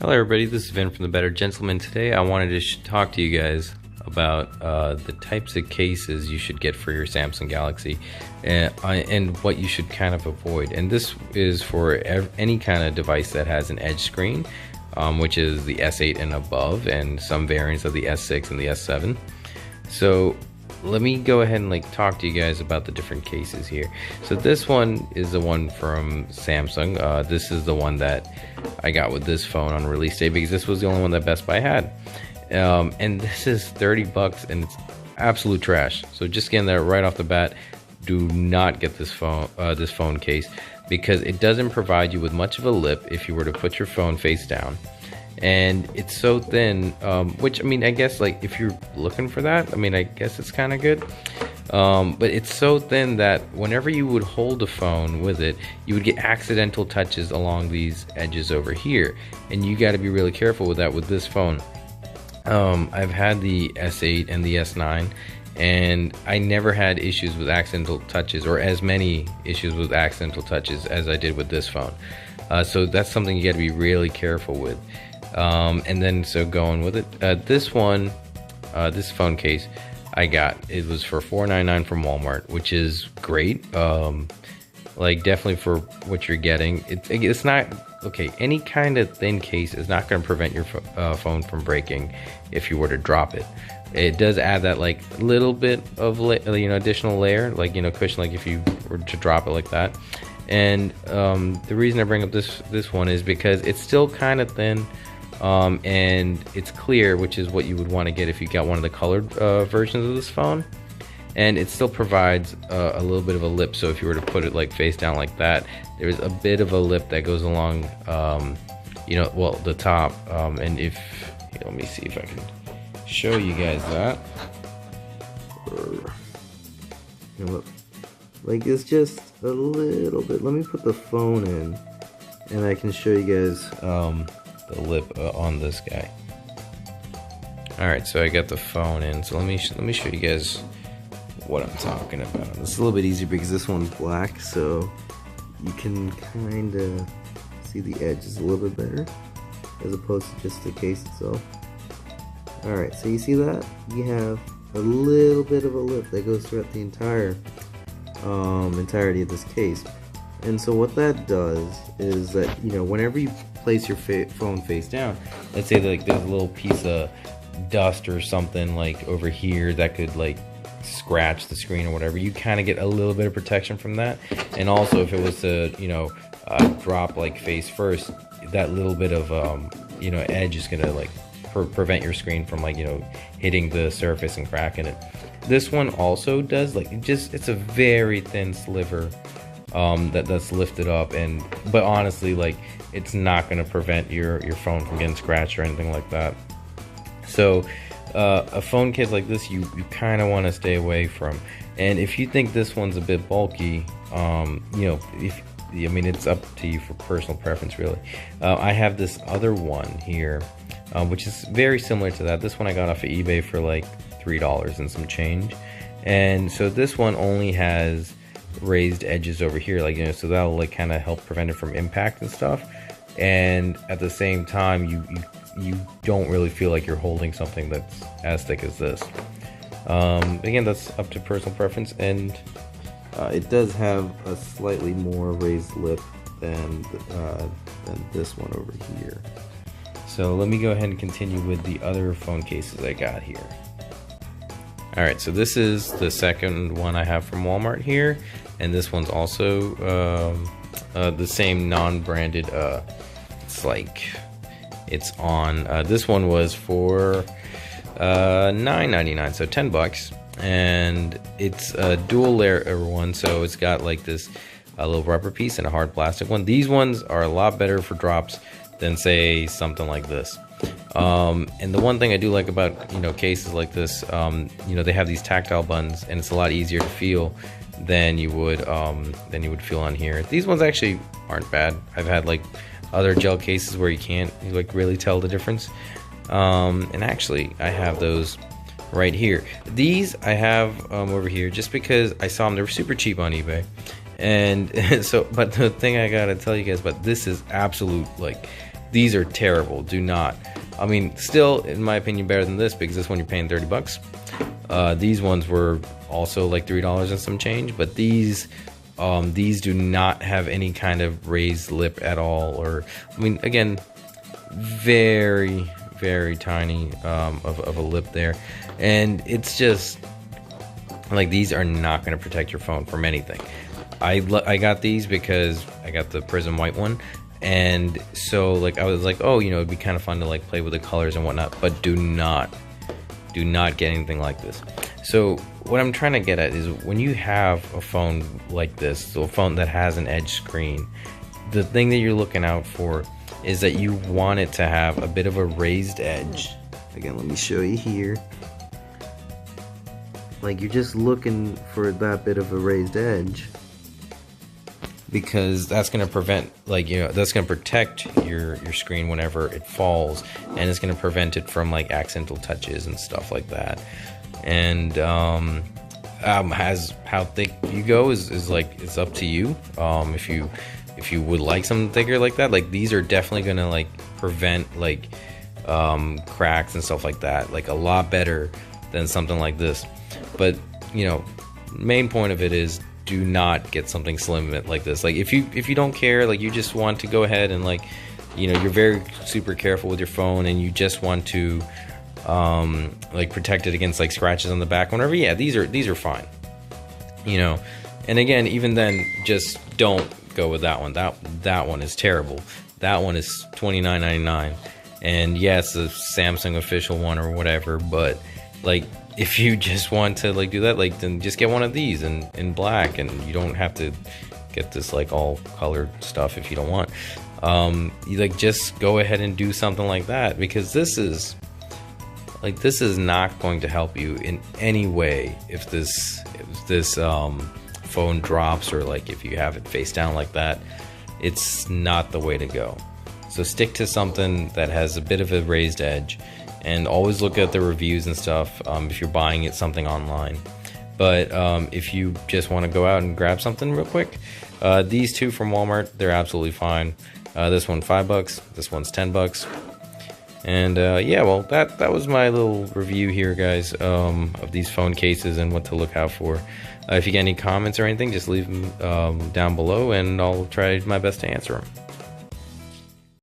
Hello everybody, this is Vin from The Better Gentleman. Today I wanted to talk to you guys about the types of cases you should get for your Samsung Galaxy and what you should kind of avoid. And this is for any kind of device that has an edge screen, which is the S8 and above, and some variants of the S6 and the S7. So let me go ahead and talk to you guys about the different cases here. So this one is the one from Samsung. This is the one that I got with this phone on release day because this was the only one that Best Buy had. And this is 30 bucks and it's absolute trash. So just getting that right off the bat, do not get this phone case because it doesn't provide you with much of a lip if you were to put your phone face down. And it's so thin, which, I mean, I guess if you're looking for that, I mean, I guess it's kind of good. But it's so thin that whenever you would hold the phone with it, you would get accidental touches along these edges over here. And you got to be really careful with that with this phone. I've had the S8 and the S9, and I never had issues with accidental touches, or as many issues with accidental touches as I did with this phone. So that's something you got to be really careful with. And then so going with it, this one, this phone case I got, it was for $4.99 from Walmart, which is great. Definitely for what you're getting. It's not okay. Any kind of thin case is not going to prevent your phone from breaking if you were to drop it. It does add that little bit of additional layer, cushion, if you were to drop it like that. And the reason I bring up this one is because it's still kind of thin. And it's clear, which is what you would want to get if you got one of the colored versions of this phone. And it still provides a little bit of a lip, so if you were to put it face down like that, there's a bit of a lip that goes along, the top. And if, let me see if I can show you guys that. It's just a little bit. Let me put the phone in, and I can show you guys the lip on this guy. Alright, so I got the phone in, so let me show you guys what I'm talking about. This is a little bit easier because this one's black, so you can kind of see the edges a little bit better as opposed to just the case itself. Alright, so you see that? You have a little bit of a lip that goes throughout the entirety of this case. And so what that does is that, whenever you place your phone face down, let's say there's a little piece of dust or something over here that could scratch the screen or whatever, you kind of get a little bit of protection from that. And also if it was to drop face first, that little bit of edge is gonna prevent your screen from hitting the surface and cracking it. This one also does it's a very thin sliver that's lifted up, but honestly it's not going to prevent your phone from getting scratched or anything like that. So a phone case like this you kind of want to stay away from. And if you think this one's a bit bulky, it's up to you for personal preference really. I have this other one here which is very similar to that. This one I got off of eBay for $3 and some change. And so this one only has raised edges over here, so that'll kind of help prevent it from impact and stuff. And at the same time, you don't really feel like you're holding something that's as thick as this. Again, that's up to personal preference, and it does have a slightly more raised lip than this one over here. So let me go ahead and continue with the other phone cases I got here. Alright, so this is the second one I have from Walmart here, and this one's also the same non-branded. It's on. This one was for $9.99, so 10 bucks, and it's a dual layer one, so it's got this a little rubber piece and a hard plastic one. These ones are a lot better for drops than say something like this. And the one thing I do like about cases like this, they have these tactile buttons, and it's a lot easier to feel than you would feel on here. These ones actually aren't bad. I've had other gel cases where you can't really tell the difference. And actually I have those right here. These I have over here just because I saw them. They were super cheap on eBay. And so, but the thing I gotta tell you guys about, this is absolute these are terrible. Do not. I mean, still, in my opinion, better than this, because this one you're paying 30 bucks. These ones were also like $3 and some change, but these do not have any kind of raised lip at all. Or, I mean, again, very, very tiny of a lip there, and it's just like, these are not going to protect your phone from anything. I got these because I got the Prism white one, and so like I was like, oh, you know, it'd be kind of fun to like play with the colors and whatnot, but do not get anything like this. So what I'm trying to get at is, when you have a phone like this, so a phone that has an edge screen, the thing that you're looking out for is that you want it to have a bit of a raised edge. Again, let me show you here. Like, you're just looking for that bit of a raised edge, because that's going to prevent, like, you know, that's going to protect your screen whenever it falls, and it's going to prevent it from like accidental touches and stuff like that. And has how thick you go is like, it's up to you. If you would like something thicker like that, like, these are definitely going to like prevent like cracks and stuff like that, like a lot better than something like this. But, you know, main point of it is, do not get something slim like this. Like, if you don't care, like, you just want to go ahead and, like, you know, you're very super careful with your phone, and you just want to like protect it against like scratches on the back whenever, yeah, these are fine, you know. And again, even then, just don't go with that one. That one is terrible. That one is $29.99, and yes, the Samsung official one or whatever, but like, if you just want to like do that, like, then just get one of these in black, and you don't have to get this like all colored stuff if you don't want. You like, just go ahead and do something like that, because this is not going to help you in any way if this phone drops, or like if you have it face down like that. It's not the way to go. So stick to something that has a bit of a raised edge, and always look at the reviews and stuff if you're buying it something online. But if you just want to go out and grab something real quick, these two from Walmart, they're absolutely fine. This one $5, this one's $10. And yeah, well, that was my little review here, guys, of these phone cases and what to look out for. If you get any comments or anything, just leave them down below, and I'll try my best to answer them.